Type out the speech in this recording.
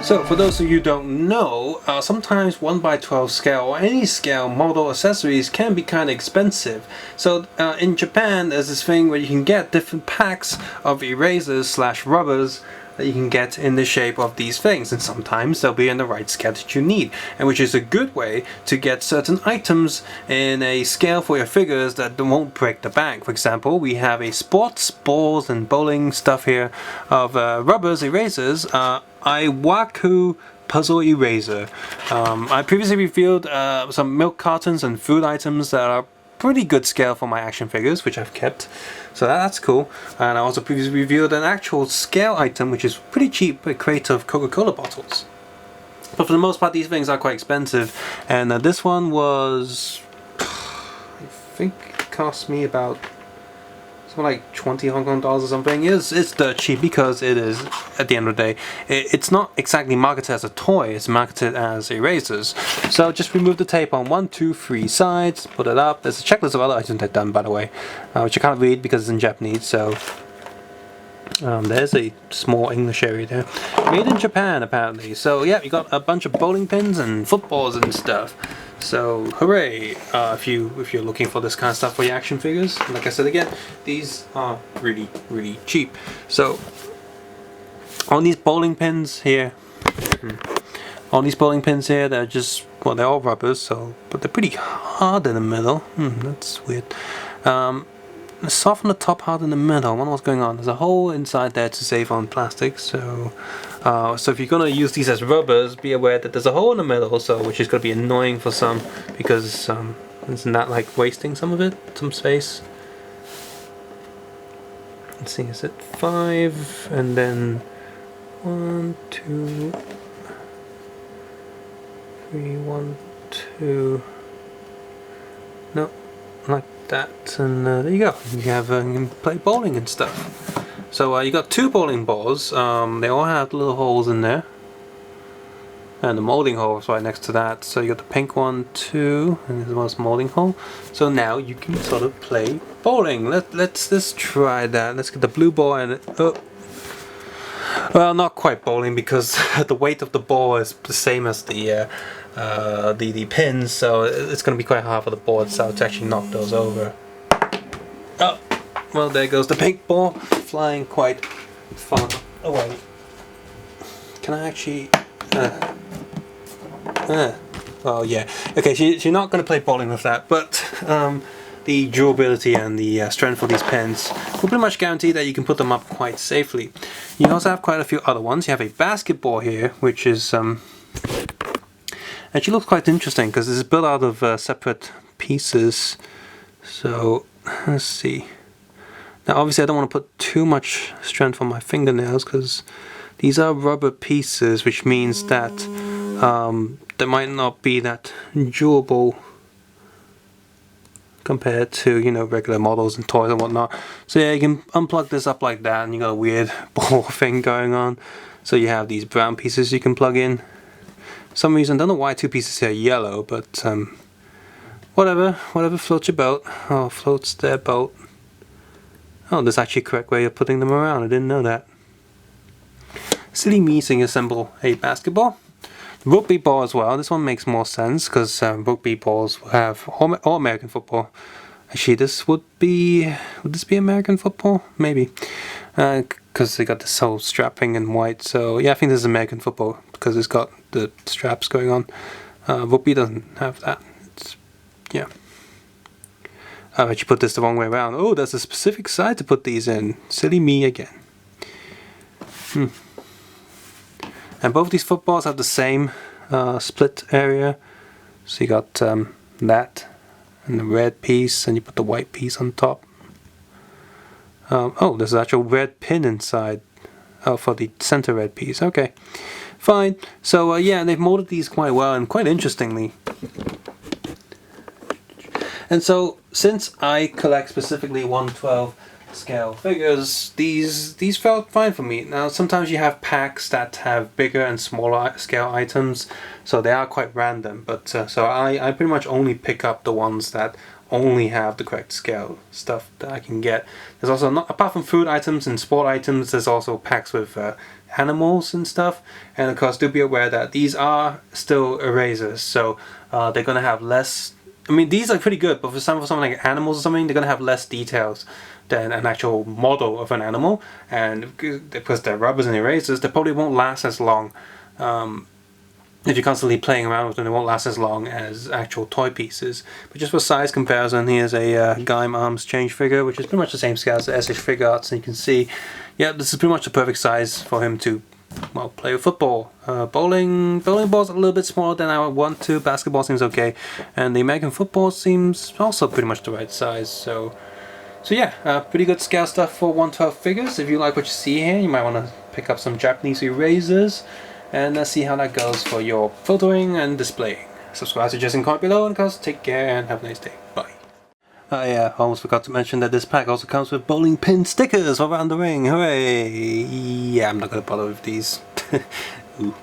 So for those of you who don't know, sometimes 1x12 scale or any scale model accessories can be kind of expensive. So in Japan there's this thing where you can get different packs of erasers slash rubbers that you can get in the shape of these things, and sometimes they'll be in the right scale that you need, and which is a good way to get certain items in a scale for your figures that won't break the bank. For example, we have a sports balls and bowling stuff here of rubbers, erasers, iWako puzzle eraser. I previously reviewed some milk cartons and food items that are pretty good scale for my action figures, which I've kept, so that's cool. And I also previously reviewed an actual scale item which is pretty cheap, a crate of Coca-Cola bottles. But for the most part these things are quite expensive, and this one was, I think it cost me about like 20 Hong Kong dollars or something. It's dirt cheap because it is, at the end of the day, it's not exactly marketed as a toy, it's marketed as erasers. So just remove the tape on 1, 2, 3 sides, put it up. There's a checklist of other items I've done, by the way, which I can't read because it's in Japanese, so there's a small English area there. Made in Japan, apparently. So yeah, you got a bunch of bowling pins and footballs and stuff. So hooray! If you're looking for this kind of stuff for your action figures, like I said again, these are really cheap. So on these bowling pins here, they're just, well, they're all rubbers, so, but they're pretty hard in the middle. That's weird. Soft on the top, hard in the middle. I wonder what's going on. There's a hole inside there to save on plastic, so so if you're gonna use these as rubbers, be aware that there's a hole in the middle, so which is gonna be annoying for some, because isn't that like wasting some of it, some space? Let's see, is it 5 and then 1, 2, 3, 1, 2. No, like that, and there you go. You have you can play bowling and stuff. So you got 2 bowling balls. They all have little holes in there, and the molding hole is right next to that. So you got the pink one too, and there's one molding hole. So now you can sort of play bowling. Let's try that. Let's get the blue ball and well, not quite bowling because the weight of the ball is the same as the pins, so it's going to be quite hard for the board itself to actually knock those over. Oh, well, there goes the pink ball, flying quite far away. Can I actually... well, yeah. Okay, she's not going to play bowling with that, but the durability and the strength of these pins will pretty much guarantee that you can put them up quite safely. You also have quite a few other ones. You have a basketball here, which is... actually looks quite interesting because it's built out of separate pieces. So let's see. Now obviously I don't want to put too much strength on my fingernails because these are rubber pieces, which means that they might not be that durable compared to, you know, regular models and toys and whatnot. So yeah, you can unplug this up like that and you got a weird ball thing going on. So you have these brown pieces you can plug in. For some reason, I don't know why 2 pieces here are yellow, but whatever floats your boat, or floats their boat. Oh, there's actually a correct way of putting them around, I didn't know that. Silly me saying assemble a basketball. Rugby ball as well, this one makes more sense, because rugby balls will have, or American football. Actually, would this be American football? Maybe. Because they got this whole strapping in white, so yeah, I think this is American football, because it's got the straps going on. Rugby doesn't have that. Yeah. I've actually put this the wrong way around. Oh, there's a specific side to put these in. Silly me again. And both these footballs have the same split area. So you got that and the red piece, and you put the white piece on top. Oh, there's an actual red pin inside. Oh, for the center red piece. Okay, fine. So yeah, they've molded these quite well and quite interestingly. And so, since I collect specifically 1/12 scale figures, these felt fine for me. Now sometimes you have packs that have bigger and smaller scale items, so they are quite random, but so I pretty much only pick up the ones that only have the correct scale stuff that I can get. There's also, not apart from food items and sport items, there's also packs with animals and stuff, and of course do be aware that these are still erasers, so they're gonna have less. I mean, these are pretty good, but for something like animals or something, they're gonna have less details than an actual model of an animal, and because they're rubbers and erasers, they probably won't last as long. If you're constantly playing around with them, they won't last as long as actual toy pieces. But just for size comparison, here's a Gaim Arms change figure, which is pretty much the same scale as the SH Figure Arts, and you can see, yeah, this is pretty much the perfect size for him to, well, play with football. Bowling ball's a little bit smaller than I would want to. Basketball seems okay, and the American football seems also pretty much the right size. So yeah, pretty good scale stuff for 1/12 figures. If you like what you see here, you might want to pick up some Japanese erasers, and let's see how that goes for your filtering and displaying. Subscribe, suggest, and comment below, and of course, take care and have a nice day. Bye. Yeah, I almost forgot to mention that this pack also comes with bowling pin stickers around the ring. Hooray! Yeah, I'm not gonna bother with these. Ooh.